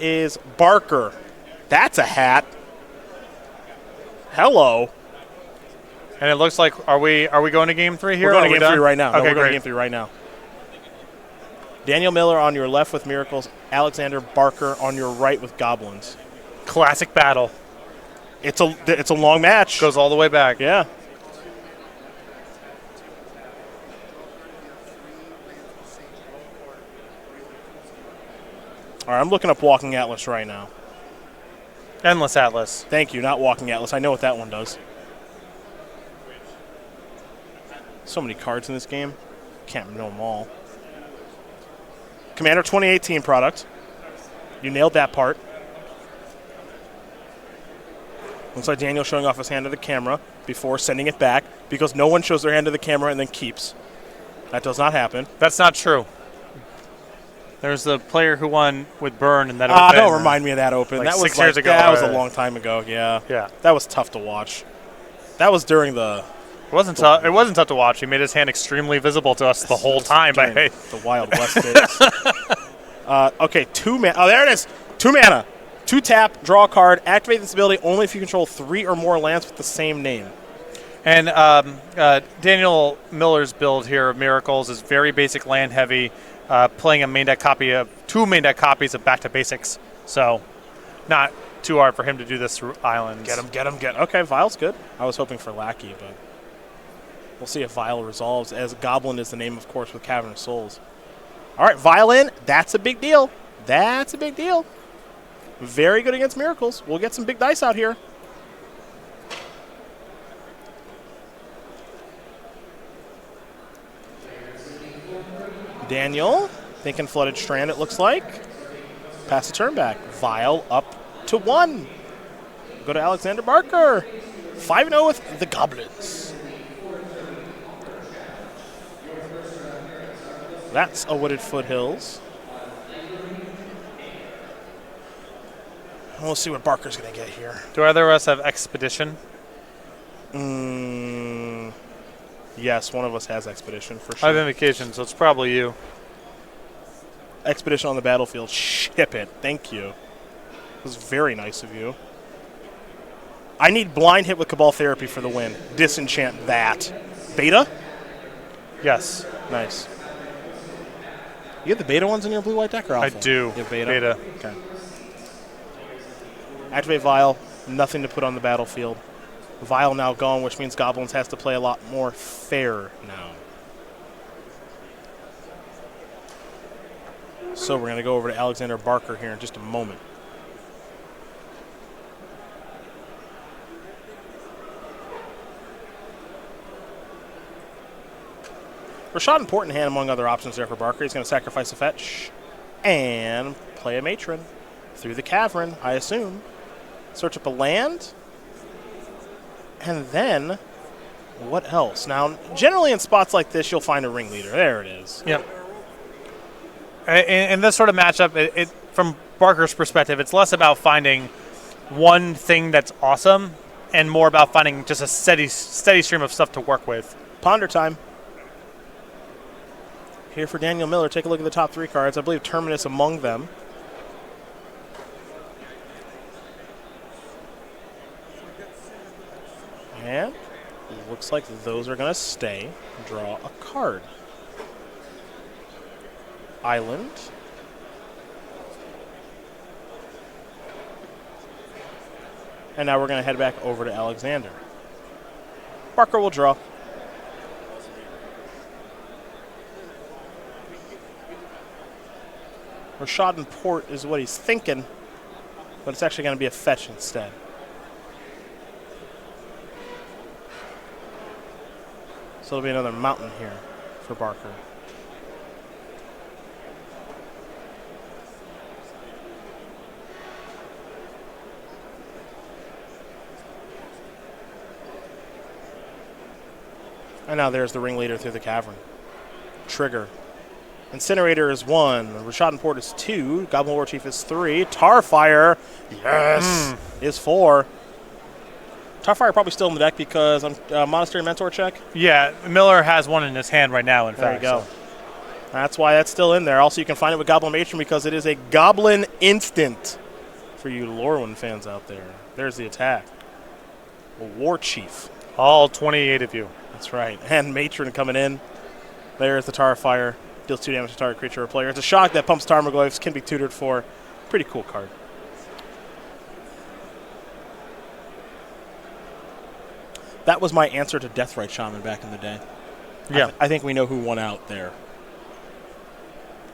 is Barker. That's a hat. Hello. And it looks like, are we going to game 3 here? We're going to game 3 right now. Okay, we're going to game 3 right now. Daniel Miller on your left with Miracles. Alexander Barker on your right with Goblins. Classic battle. It's a long match. Goes all the way back. Yeah. All right, I'm looking up Walking Atlas right now. Endless Atlas. Thank you, not Walking Atlas. I know what that one does. So many cards in this game. Can't know them all. Commander 2018 product. You nailed that part. Looks like Daniel showing off his hand to the camera before sending it back because no one shows their hand to the camera and then keeps. That does not happen. That's not true. There's the player who won with Burn and that open. Don't remind me of that open. Like that was 6 years ago. That was a long time ago, yeah. Yeah. That was tough to watch. That was during the... It wasn't tough to watch. He made his hand extremely visible to us the whole time. The Wild West days. Okay, 2 mana. Oh, there it is. 2 mana. 2 tap, draw a card, activate this ability only if you control 3 or more lands with the same name. And Daniel Miller's build here of Miracles is very basic land heavy, playing a main deck copy of 2 main deck copies of Back to Basics. So not too hard for him to do this through Islands. Get him. Okay, Vile's good. I was hoping for Lackey, but we'll see if Vile resolves, as Goblin is the name, of course, with Cavern of Souls. All right, Vile in. That's a big deal. That's a big deal. Very good against Miracles. We'll get some big dice out here. Daniel, thinking Flooded Strand, it looks like. Pass the turn back. Vile up to 1. Go to Alexander Barker. 5-0 with the Goblins. That's a Wooded Foothills. We'll see what Barker's going to get here. Do either of us have Expedition? Yes, one of us has Expedition for sure. I have Invocation, so it's probably you. Expedition on the battlefield. Ship it. Thank you. It was very nice of you. I need Blind Hit with Cabal Therapy for the win. Disenchant that. Beta? Yes. Nice. You have the beta ones in your blue-white deck or alpha? I do. You have beta? Beta. Okay. Activate Vile. Nothing to put on the battlefield. Vile now gone, which means Goblins has to play a lot more fair now. So we're going to go over to Alexander Barker here in just a moment. Rashad important hand among other options there for Barker. He's going to sacrifice a fetch and play a Matron through the Cavern, I assume. Search up a land. And then, what else? Now, generally in spots like this, you'll find a ringleader. There it is. Yep. In this sort of matchup, from Barker's perspective, it's less about finding one thing that's awesome and more about finding just a steady stream of stuff to work with. Ponder time. Here for Daniel Miller, take a look at the top 3 cards. I believe Terminus among them. And it looks like those are going to stay. Draw a card. Island. And now we're going to head back over to Alexander. Barker will draw. Rashad and Port is what he's thinking, but it's actually going to be a fetch instead. So it'll be another mountain here for Barker. And now there's the ringleader through the Cavern. Trigger. Incinerator is 1. Rashad and Port is 2. Goblin War Chief is 3. Tarfire, yes, is 4. Tarfire probably still in the deck because I'm Monastery Mentor check. Yeah, Miller has one in his hand right now, in fact. There you go. So. That's why that's still in there. Also, you can find it with Goblin Matron because it is a Goblin instant for you Lorwyn fans out there. There's the attack. A War Chief. All 28 of you. That's right. And Matron coming in. There's the Tar Fire. Deals 2 damage to target creature or player. It's a shock that pumps Tarmogoyfs. Can be tutored for. Pretty cool card. That was my answer to Deathrite Shaman back in the day. Yeah. I think we know who won out there.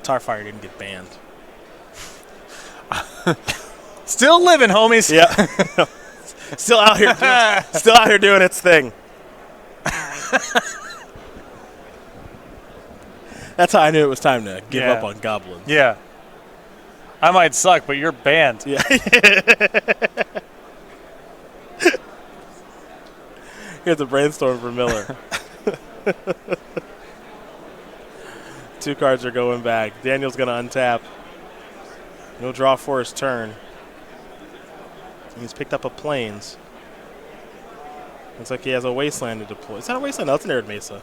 Tarfire didn't get banned. Still living, homies. Yeah. still out here doing its thing. That's how I knew it was time to give up on goblins. Yeah. I might suck, but you're banned. Yeah. Here's a brainstorm for Miller. 2 cards are going back. Daniel's going to untap. No draw for his turn. He's picked up a Plains. Looks like he has a Wasteland to deploy. Is that a Wasteland? No, it's an Arid Mesa.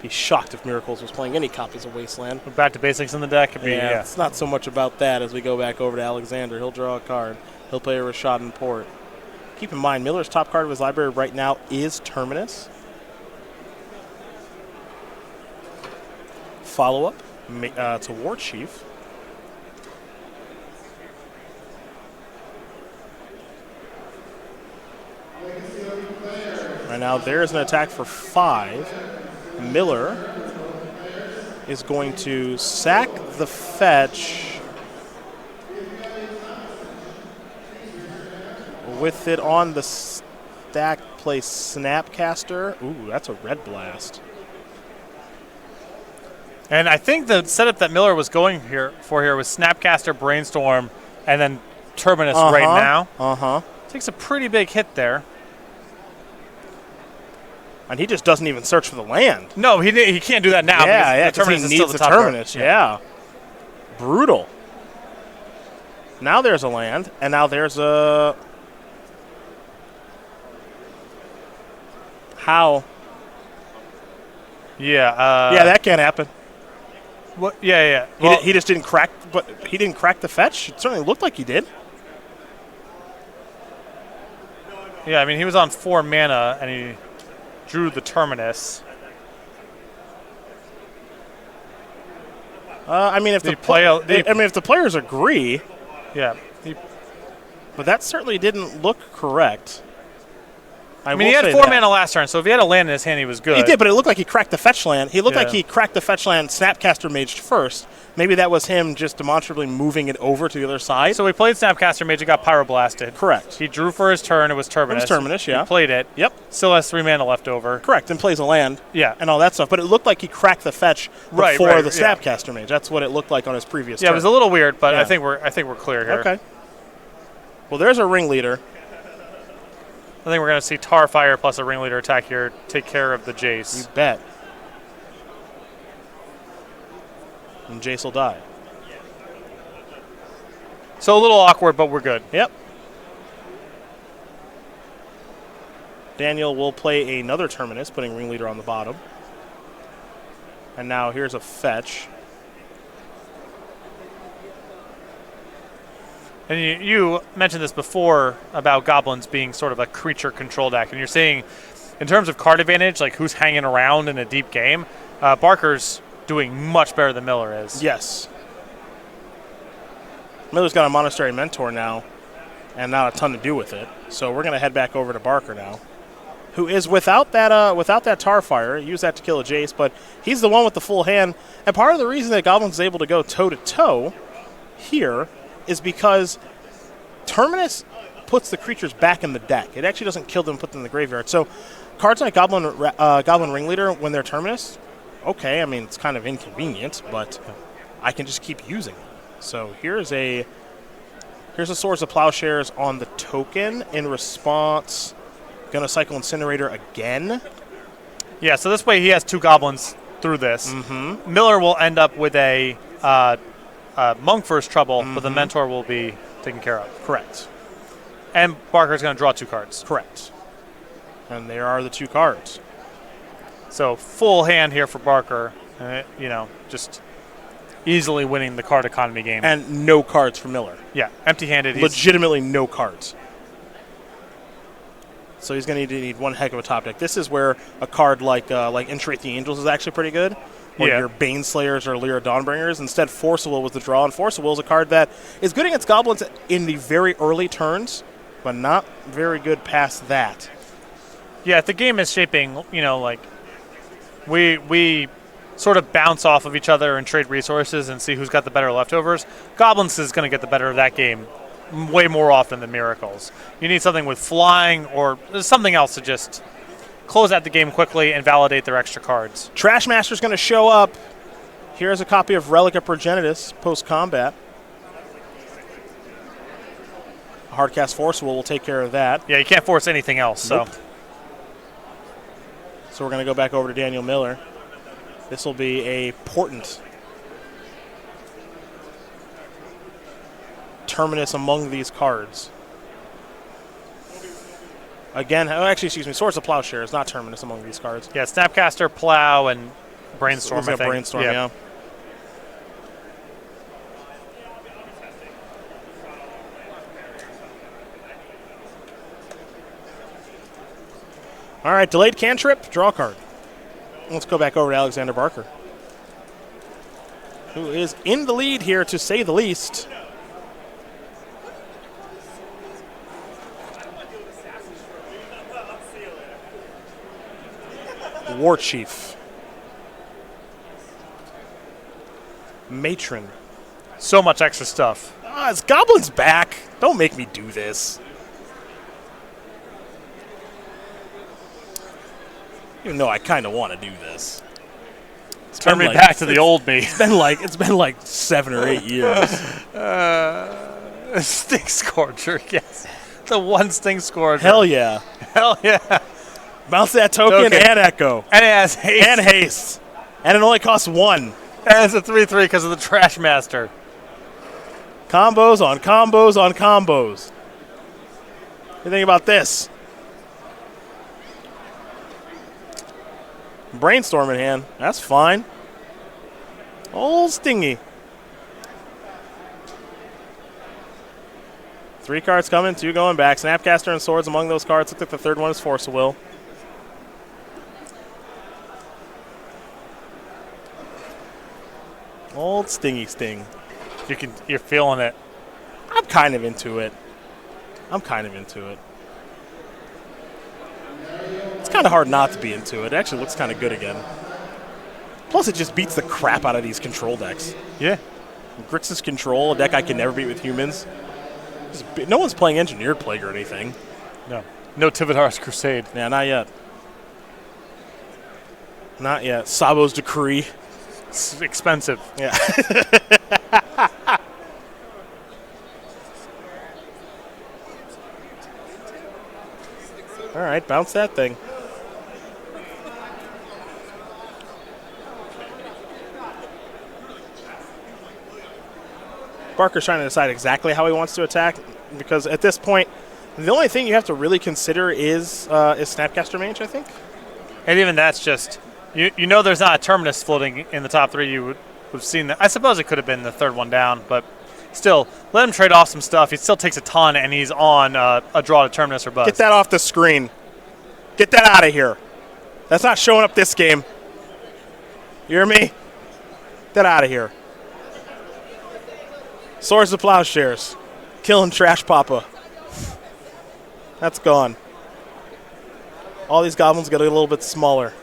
Be shocked if Miracles was playing any copies of Wasteland. We're back to basics in the deck. Yeah, it's not so much about that as we go back over to Alexander. He'll draw a card. He'll play a Rashadan Port. Keep in mind, Miller's top card of his library right now is Terminus. Follow-up to War Chief. Right now, there's an attack for 5. Miller is going to sack the fetch with it on the stack. Play Snapcaster. Ooh, that's a red blast. And I think the setup that Miller was going for here was Snapcaster, Brainstorm, and then Terminus right now. Takes a pretty big hit there. And he just doesn't even search for the land. No, he can't do that now. Yeah, because he needs the Terminus. Yeah. Brutal. Now there's a land, and now there's a... How? Yeah. Yeah, that can't happen. What? Yeah. Well, He just didn't crack, but he didn't crack the fetch. It certainly looked like he did. Yeah, I mean, he was on 4 mana, and he drew the Terminus. I mean, if if the players agree, yeah. but that certainly didn't look correct. I mean, he had 4 mana last turn, so if he had a land in his hand, he was good. He did, but it looked like he cracked the fetch land. He looked like he cracked the fetch land Snapcaster Maged first. Maybe that was him just demonstrably moving it over to the other side. So he played Snapcaster Mage, it got Pyroblasted. Correct. He drew for his turn, it was Terminus. Yeah. He played it. Yep. Still has 3 mana left over. Correct, and plays a land. Yeah. And all that stuff. But it looked like he cracked the fetch before the Snapcaster Mage. That's what it looked like on his previous turn. Yeah, it was a little weird, but I think we're clear here. Okay. Well, there's a Ringleader. I think we're going to see Tarfire plus a Ringleader attack here take care of the Jace. You bet. And Jace will die. So a little awkward, but we're good. Yep. Daniel will play another Terminus, putting Ringleader on the bottom. And now here's a fetch. And you mentioned this before about Goblins being sort of a creature control deck. And you're saying, in terms of card advantage, like who's hanging around in a deep game, Barker's doing much better than Miller is. Yes. Miller's got a Monastery Mentor now and not a ton to do with it. So we're going to head back over to Barker now, who is without that Tarfire. Use that to kill a Jace, but he's the one with the full hand. And part of the reason that Goblins is able to go toe-to-toe here is because Terminus puts the creatures back in the deck. It actually doesn't kill them, put them in the graveyard. So cards like Goblin Ringleader, when they're Terminus, okay, I mean, it's kind of inconvenient, but I can just keep using them. So here's a Swords of Plowshares on the token. In response, going to cycle Incinerator again. Yeah, so this way he has 2 Goblins through this. Mm-hmm. Miller will end up with a Monk First Trouble, but the Mentor will be taken care of. Correct. And Barker's going to draw 2 cards. Correct. And there are the 2 cards. So full hand here for Barker. You know, just easily winning the card economy game. And no cards for Miller. Yeah, empty-handed. Legitimately no cards. So he's going to need one heck of a top deck. This is where a card like Entreat the Angels is actually pretty good. Or your Baneslayers or Lyra Dawnbringers. Instead, Force of Will was the draw, and Force of Will is a card that is good against Goblins in the very early turns, but not very good past that. Yeah, if the game is shaping, you know, like we sort of bounce off of each other and trade resources and see who's got the better leftovers, Goblins is going to get the better of that game way more often than Miracles. You need something with flying or something else to just close out the game quickly and validate their extra cards. Trashmaster's going to show up. Here's a copy of Relic of Progenitus post-combat. Hardcast Force will take care of that. Yeah, you can't force anything else. Nope. So we're going to go back over to Daniel Miller. This will be a Portent. Terminus among these cards. Again, Swords of Plowshares, not Terminus among these cards. Yeah, Snapcaster, Plow, and Brainstorm, I think. Brainstorm, yeah. All right, delayed cantrip, draw a card. Let's go back over to Alexander Barker, who is in the lead here, to say the least. War Chief. Matron. So much extra stuff. It's Goblin's back. Don't make me do this. Even though I kind of want to do this. Turn me back to the old me. It's been like 7 or 8 years. Stink Scourger, yes. The one Stink Scourger. Hell yeah. Hell yeah. Bounce that token and Echo. And it has haste. And haste. And it only costs 1. And it's a 3/3 because of the Trash Master. Combos on combos on combos. What do you think about this? Brainstorm in hand. That's fine. Old Stingy. 3 cards coming, 2 going back. Snapcaster and Swords among those cards. Looks like the third one is Force of Will. Old Stingy Sting. You're feeling it. I'm kind of into it. It's kind of hard not to be into it. It actually looks kind of good again. Plus, it just beats the crap out of these control decks. Yeah. Grixis Control, a deck I can never beat with humans. No one's playing Engineered Plague or anything. No Tividar's Crusade. Yeah, not yet. Not yet. Sabo's Decree. It's expensive. Yeah. All right, bounce that thing. Barker's trying to decide exactly how he wants to attack, because at this point, the only thing you have to really consider is Snapcaster Mage, I think. And even that's just, you know there's not a Terminus floating in the top 3. You would have seen that. I suppose it could have been the third one down, but still, let him trade off some stuff. He still takes a ton, and he's on a draw to Terminus or bust. Get that off the screen. Get that out of here. That's not showing up this game. You hear me? Get that out of here. Swords of Plowshares. Killing Trash Papa. That's gone. All these goblins get a little bit smaller.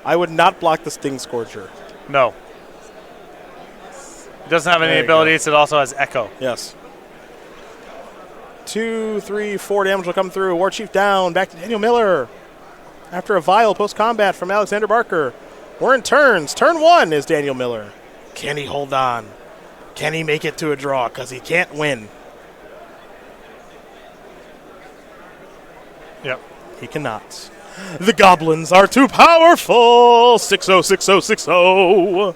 I would not block the Sting Scourger. No. It doesn't have any abilities. It also has Echo. Yes. 2, 3, 4 damage will come through. War Chief down. Back to Daniel Miller. After a vile post-combat from Alexander Barker. We're in turns. Turn 1 is Daniel Miller. Can he hold on? Can he make it to a draw? Because he can't win. Yep. He cannot. The goblins are too powerful. 6-0, 6-0, 6-0.